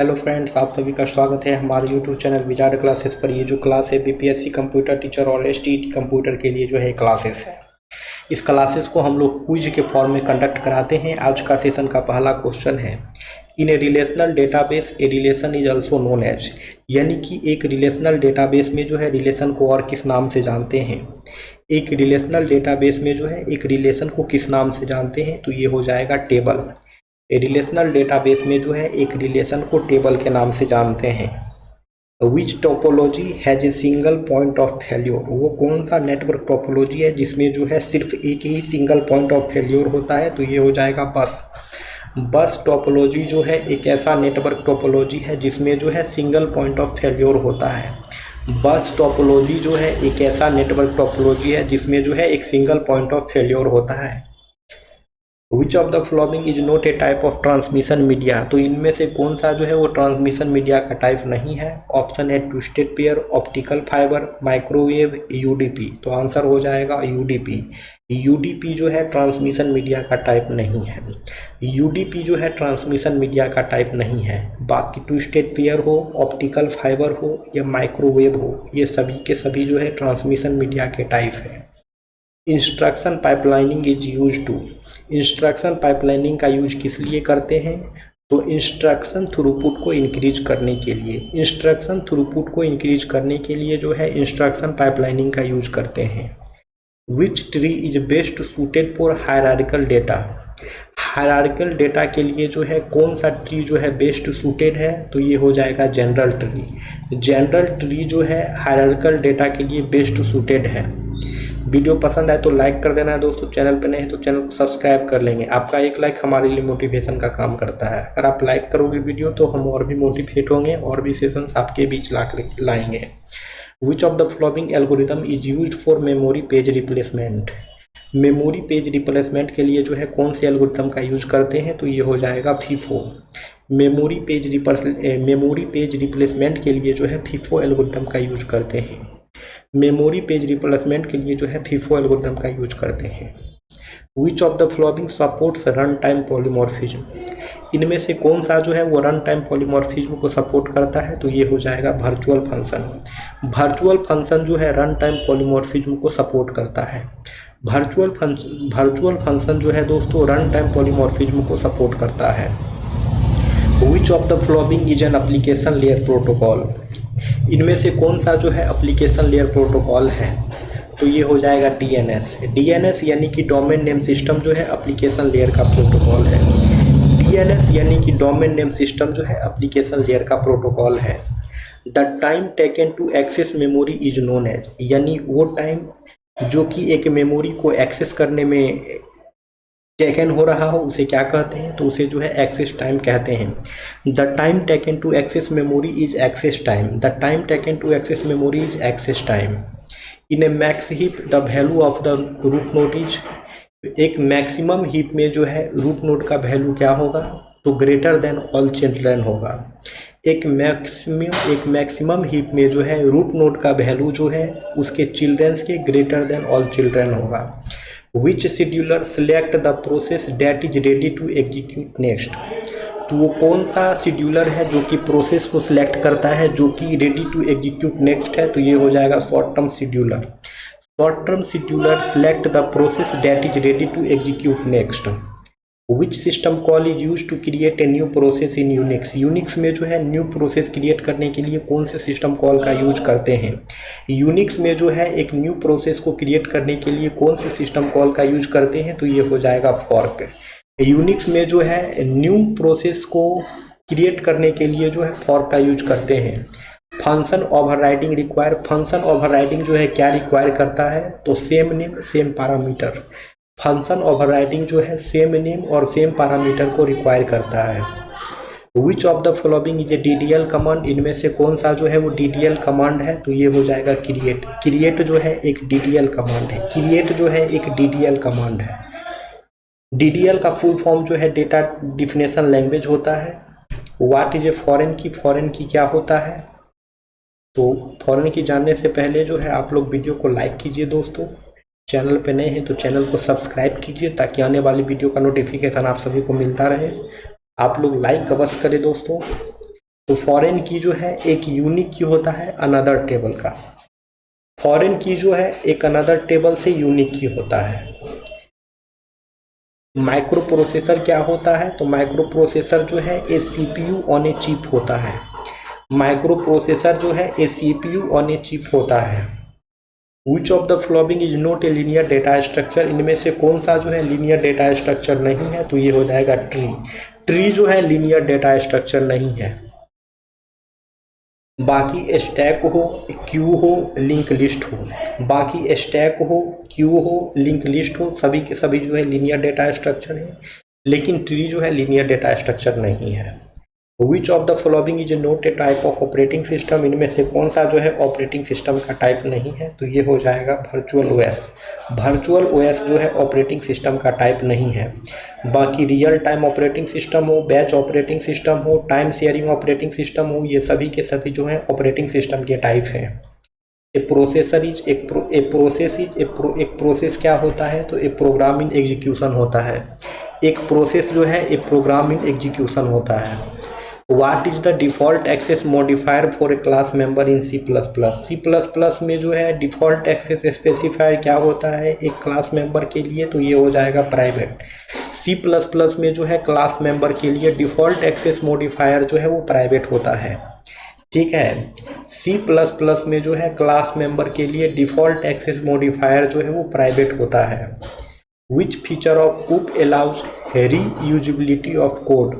Hello friends, आप सभी का स्वागत है हमारे यूट्यूब चैनल विजार्ड क्लासेस पर। ये जो क्लास है बीपीएससी कंप्यूटर टीचर और एसटीईटी कंप्यूटर के लिए जो है क्लासेस है। इस क्लासेस को हम लोग क्विज के फॉर्म में कंडक्ट कराते हैं। आज का सेशन का पहला क्वेश्चन है, in a relational database a relation is also known as, यानी कि एक रिलेशनल डेटाबेस में जो है रिलेशन को और किस नाम से जानते हैं। एक रिलेशनल डेटाबेस में जो है एक रिलेशन को किस नाम से जानते हैं, तो ये हो जाएगा टेबल। रिलेशनल डेटाबेस में जो है एक रिलेशन को टेबल के नाम से जानते हैं। Which topology has a single point of failure, वो कौन सा नेटवर्क टोपोलॉजी है जिसमें जो है सिर्फ एक ही सिंगल पॉइंट ऑफ फेल्योर होता है, तो ये हो जाएगा बस टोपोलॉजी जो है एक ऐसा नेटवर्क टोपोलॉजी है जिसमें जो है सिंगल पॉइंट ऑफ फेल्योर होता है। बस टोपोलॉजी जो है एक ऐसा नेटवर्क टोपोलॉजी है जिसमें जो है एक सिंगल पॉइंट ऑफ फेल्योर होता है। Which of the following is not a type of transmission media, तो इनमें से कौन सा जो है वो ट्रांसमिशन मीडिया का टाइप नहीं है। ऑप्शन है twisted pair, optical fibre, microwave, UDP, तो आंसर हो जाएगा यूडीपी। यूडीपी जो है ट्रांसमिशन मीडिया का टाइप नहीं है। यूडीपी जो है ट्रांसमिशन मीडिया का टाइप नहीं है। बाकी ट्विस्टेड पेयर हो, ऑप्टिकल फाइबर हो या माइक्रोवेव हो, ये सभी के सभी जो है ट्रांसमिशन मीडिया के टाइप है। Instruction pipelining is use to, instruction pipelining का यूज किस लिए करते हैं, तो इंस्ट्रक्शन थ्रूपुट को इंक्रीज करने के लिए। इंस्ट्रक्शन थ्रूपुट को इंक्रीज करने के लिए जो है इंस्ट्रक्शन पाइपलाइनिंग का यूज करते हैं। Which tree is best suited for hierarchical data, hierarchical data के लिए जो है कौन सा ट्री जो है बेस्ट सूटेड है, तो ये हो जाएगा जनरल ट्री। जनरल ट्री जो है हायरार्किकल डेटा के लिए बेस्ट सूटेड है। वीडियो पसंद आए तो लाइक कर देना है दोस्तों, चैनल पर नए हैं तो चैनल को सब्सक्राइब कर लेंगे। आपका एक लाइक हमारे लिए मोटिवेशन का काम करता है। अगर आप लाइक करोगे वीडियो तो हम और भी मोटिवेट होंगे और भी सेशंस आपके बीच लाएंगे। विच of the following algorithm is used for memory page replacement, memory page replacement के लिए जो है कौन से एल्गोरिथम का यूज करते हैं, तो ये हो जाएगा फीफो। मेमोरी पेज रिप्लेसमेंट के लिए जो है फीफो एल्गोरिथम का यूज करते हैं। मेमोरी पेज रिप्लेसमेंट के लिए जो है फीफो एल्गोरिथम का यूज करते हैं। विच of the following supports run time polymorphism, इनमें से कौन सा जो है वो रन टाइम पॉलीमॉर्फिज्म को सपोर्ट करता है, तो ये हो जाएगा वर्चुअल फंक्शन। वर्चुअल फंक्शन जो है रन टाइम पॉलीमॉर्फिज्म को सपोर्ट करता है। वर्चुअल फंक्शन जो है दोस्तों रन टाइम पॉलीमॉर्फिज्म को सपोर्ट करता है। Which of the following is an application layer protocol, इनमें से कौन सा जो है एप्लीकेशन लेयर प्रोटोकॉल है, तो ये हो जाएगा डीएनएस। डीएनएस यानी कि डोमेन नेम सिस्टम जो है एप्लीकेशन लेयर का प्रोटोकॉल है। डीएनएस यानी कि डोमेन नेम सिस्टम जो है एप्लीकेशन लेयर का प्रोटोकॉल है। The time taken to access memory is known as, यानी वो टाइम जो कि एक मेमोरी को एक्सेस करने में टेकन हो रहा हो उसे क्या कहते हैं, तो उसे जो है एक्सेस टाइम कहते हैं। The time taken to access memory is access time, the time taken to access memory is access time. In a max heap the value of the root node is, एक maximum heap में जो है root node का value क्या होगा, तो greater than all children होगा। एक मैक्सिमम हीप में जो है रूट नोड का वैल्यू जो है उसके चिल्ड्रंस के ग्रेटर देन ऑल चिल्ड्रन होगा। Which scheduler select the process that is ready to execute next, तो वो कौन सा शेड्यूलर है जो कि प्रोसेस को सिलेक्ट करता है जो कि रेडी टू एग्जीक्यूट नेक्स्ट है, तो ये हो जाएगा short term scheduler. Short term scheduler select the process that is ready to execute next. Which system call is use to create a new process in Unix, Unix में जो है new process create करने के लिए कौन से system call का use करते हैं। यूनिक्स में जो है एक न्यू प्रोसेस को क्रिएट करने के लिए कौन से सिस्टम कॉल का यूज करते हैं, तो ये हो जाएगा फॉर्क। यूनिक्स में जो है न्यू प्रोसेस को क्रिएट करने के लिए जो है फॉर्क का यूज करते हैं। Function overriding require, function overriding जो है क्या रिक्वायर करता है, तो same name same parameter. Function overriding जो है सेम नेम और सेम पैरामीटर को रिक्वायर करता है। Which of the following is A DDL command, इनमें से कौन सा जो है वो डीडीएल कमांड है, तो ये हो जाएगा क्रिएट। क्रिएट जो है एक डीडीएल कमांड है। क्रिएट जो है एक डीडीएल कमांड है। डीडीएल का फुल फॉर्म जो है डेटा डिफिनेशन लैंग्वेज होता है। व्हाट इज ए फॉरेन की, फॉरेन की क्या होता है, तो फॉरेन की जानने से पहले जो है आप लोग वीडियो को लाइक कीजिए दोस्तों। चैनल पे नए हैं तो चैनल को सब्सक्राइब कीजिए ताकि आने वाली वीडियो का नोटिफिकेशन आप सभी को मिलता रहे। आप लोग लाइक अवश्य करें दोस्तों। तो फॉरेन की जो है एक यूनिक की होता है अनदर टेबल का, फॉरेन की जो है एक अनदर टेबल से यूनिक की होता है। माइक्रो प्रोसेसर क्या होता है, तो माइक्रो प्रोसेसर जो है ए सीपीयू ऑन ए चिप होता है। माइक्रो प्रोसेसर जो है ए सीपीयू ऑन ए चिप होता है। Which of the following is not a linear data structure, इनमें से कौन सा जो है लीनियर डेटा स्ट्रक्चर नहीं है, तो ये हो जाएगा ट्री। ट्री जो है लीनियर डेटा स्ट्रक्चर नहीं है। बाकी स्टैक हो, क्यू हो, लिंक लिस्ट हो, बाकी स्टैक हो, क्यू हो, लिंक लिस्ट हो, सभी के सभी जो है लीनियर डेटा स्ट्रक्चर है, लेकिन ट्री जो है लीनियर डेटा स्ट्रक्चर नहीं है। Which of the following is not a type of operating system, इनमें से कौन सा जो है ऑपरेटिंग सिस्टम का टाइप नहीं है, तो ये हो जाएगा वर्चुअल ओएस। वर्चुअल ओएस जो है ऑपरेटिंग सिस्टम का टाइप नहीं है। बाकी रियल टाइम ऑपरेटिंग सिस्टम हो, बैच ऑपरेटिंग सिस्टम हो, टाइम शेयरिंग ऑपरेटिंग सिस्टम हो, ये सभी के सभी जो है ऑपरेटिंग सिस्टम के टाइप हैं। ए प्रोसेसर इज एक प्रोसेस क्या होता है, तो ए प्रोग्राम इन एग्जीक्यूशन होता है। एक प्रोसेस जो है एक प्रोग्राम इन एग्जीक्यूशन होता है। What is the default access modifier for a class member in C++? C++ में जो है डिफ़ॉल्ट एक्सेस स्पेसिफायर क्या होता है एक क्लास मेंबर के लिए, तो ये हो जाएगा प्राइवेट। C++ में जो है क्लास मेंबर के लिए डिफ़ॉल्ट एक्सेस मॉडिफायर जो है वो प्राइवेट होता है। ठीक है, C++ में जो है क्लास मेंबर के लिए डिफ़ॉल्ट एक्सेस मॉडिफायर जो है वो प्राइवेट होता है। Which feature of COOP allows reusability of code?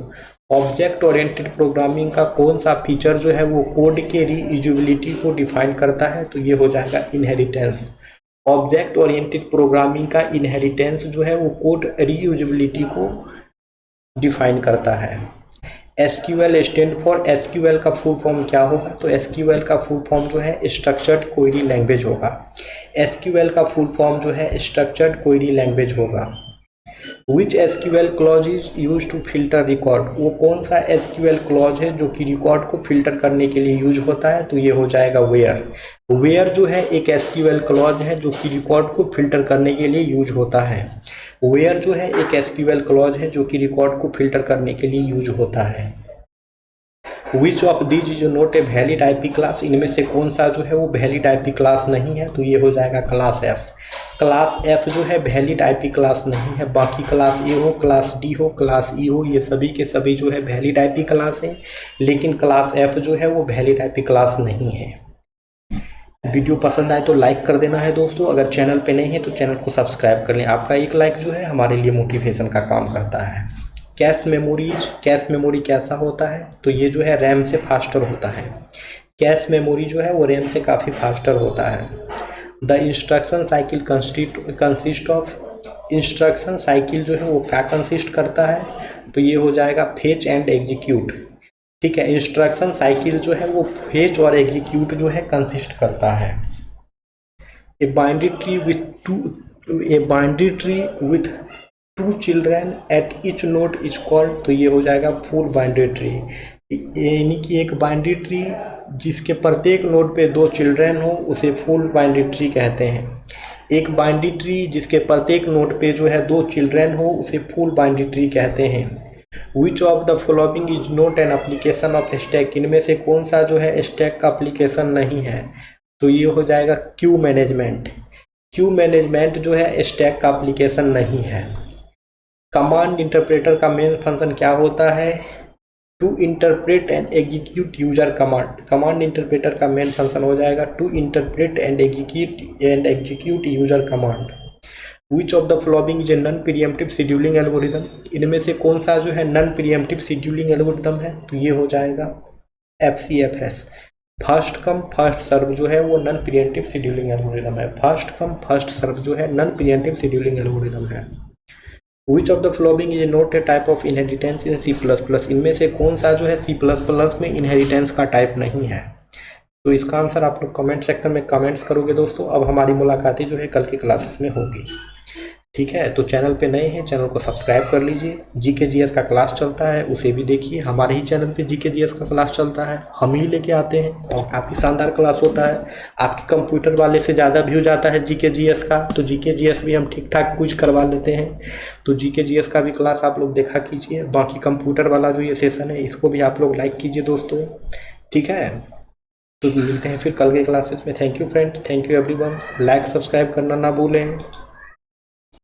Object oriented programming का कौन सा फीचर जो है वो कोड के रीयूजेबिलिटी को डिफाइन करता है, तो ये हो जाएगा इनहेरिटेंस। ऑब्जेक्ट ओरिएंटेड प्रोग्रामिंग का इनहेरिटेंस जो है वो कोड रीयूजेबिलिटी को डिफाइन करता है। एसक्यूएल स्टैंड फॉर, एसक्यूएल का फुल फॉर्म क्या होगा, तो एसक्यूएल का फुल फॉर्म जो है स्ट्रक्चर्ड क्वेरी लैंग्वेज होगा। एसक्यूएल का फुल फॉर्म जो है स्ट्रक्चर्ड क्वेरी लैंग्वेज होगा। Which SQL clause is use to filter record, वो कौन सा एसक्यूएल क्लॉज है जो कि रिकॉर्ड को फिल्टर करने के लिए यूज होता है, तो ये हो जाएगा वेयर। वेयर जो है एक एसक्यूएल क्लॉज है जो कि रिकॉर्ड को फिल्टर करने के लिए यूज होता है। वेयर जो है एक एसक्यूएल क्लॉज है जो कि रिकॉर्ड को फिल्टर करने के लिए यूज होता है। Which of these is not a valid IP class, इनमें से कौन सा जो है वो वैलिड आईपी क्लास नहीं है, तो ये हो जाएगा क्लास एफ। क्लास एफ जो है वैलिड आईपी क्लास नहीं है। बाकी क्लास ए हो, क्लास डी हो, क्लास ई हो, ये सभी के सभी जो है वैलिड आईपी क्लास है, लेकिन क्लास एफ जो है वो वैलिड आईपी क्लास नहीं है। वीडियो पसंद आए तो लाइक कर देना है दोस्तों, अगर चैनल पे नहीं है तो चैनल को सब्सक्राइब कर लें। आपका एक लाइक जो है हमारे लिए मोटिवेशन का काम करता है। कैश मेमोरी कैसा होता है, तो ये जो है रैम से फास्टर होता है। कैश मेमोरी जो है वो रैम से काफ़ी फास्टर होता है। The instruction cycle consist of, instruction cycle जो है वो क्या कंसिस्ट करता है, तो ये हो जाएगा फेच एंड एग्जीक्यूट। ठीक है, इंस्ट्रक्शन साइकिल जो है वो फेच और एग्जीक्यूट जो है कंसिस्ट करता है। A binary tree with to children at each node is called, तो ये हो जाएगा फुल बाइनरी ट्री। यानी कि एक बाइनरी ट्री जिसके प्रत्येक नोड पे 2 चिल्ड्रन हो उसे फुल बाइनरी ट्री कहते हैं। एक बाइनरी ट्री जिसके प्रत्येक नोड पे जो है 2 चिल्ड्रन हो उसे फुल बाइनरी ट्री कहते हैं। विच of the following is not an application of stack, इनमें से कौन सा जो है स्टैक का एप्लीकेशन नहीं है, तो ये हो जाएगा क्यू मैनेजमेंट। क्यू मैनेजमेंट जो है स्टैक का एप्लीकेशन नहीं है। कमांड इंटरप्रेटर का मेन फंक्शन क्या होता है, to interpret and execute user command. Command interpreter का मेन फंक्शन हो जाएगा to interpret and execute user command. Which of the following is a non preemptive scheduling algorithm, इनमें से कौन सा जो है नॉन प्रीएम्प्टिव शेड्यूलिंग एल्गोरिदम है, तो ये हो जाएगा FCFS। First come first serve जो है वो नॉन प्रीएम्प्टिव शेड्यूलिंग एल्गोरिदम है। फर्स्ट कम फर्स्ट सर्व जो है नॉन प्रीएम्प्टिव शेड्यूलिंग एल्गोरिदम है। Which of the following is not a type of inheritance in C++, इनमें से कौन सा जो है C++ में इनहेरिटेंस का टाइप नहीं है, तो इसका आंसर आप लोग कमेंट सेक्शन में कमेंट्स करोगे दोस्तों। अब हमारी मुलाकातें जो है कल की क्लासेस में होगी। ठीक है, तो चैनल पे नए हैं, चैनल को सब्सक्राइब कर लीजिए। जीके जीएस का क्लास चलता है, उसे भी देखिए। हमारे ही चैनल पे जीके जीएस का क्लास चलता है, हम ही लेके आते हैं और काफ़ी शानदार क्लास होता है। आपके कंप्यूटर वाले से ज़्यादा व्यूज आता है जीके जीएस का, तो जीके जीएस भी हम ठीक ठाक कुछ करवा लेते हैं। तो जीके जीएस का भी क्लास आप लोग देखा कीजिए। बाकी कंप्यूटर वाला जो ये सेशन है, इसको भी आप लोग लाइक कीजिए दोस्तों, ठीक है। तो मिलते हैं फिर कल के क्लासेस में। Thank you friends, thank you everyone. Like subscribe करना ना भूलें।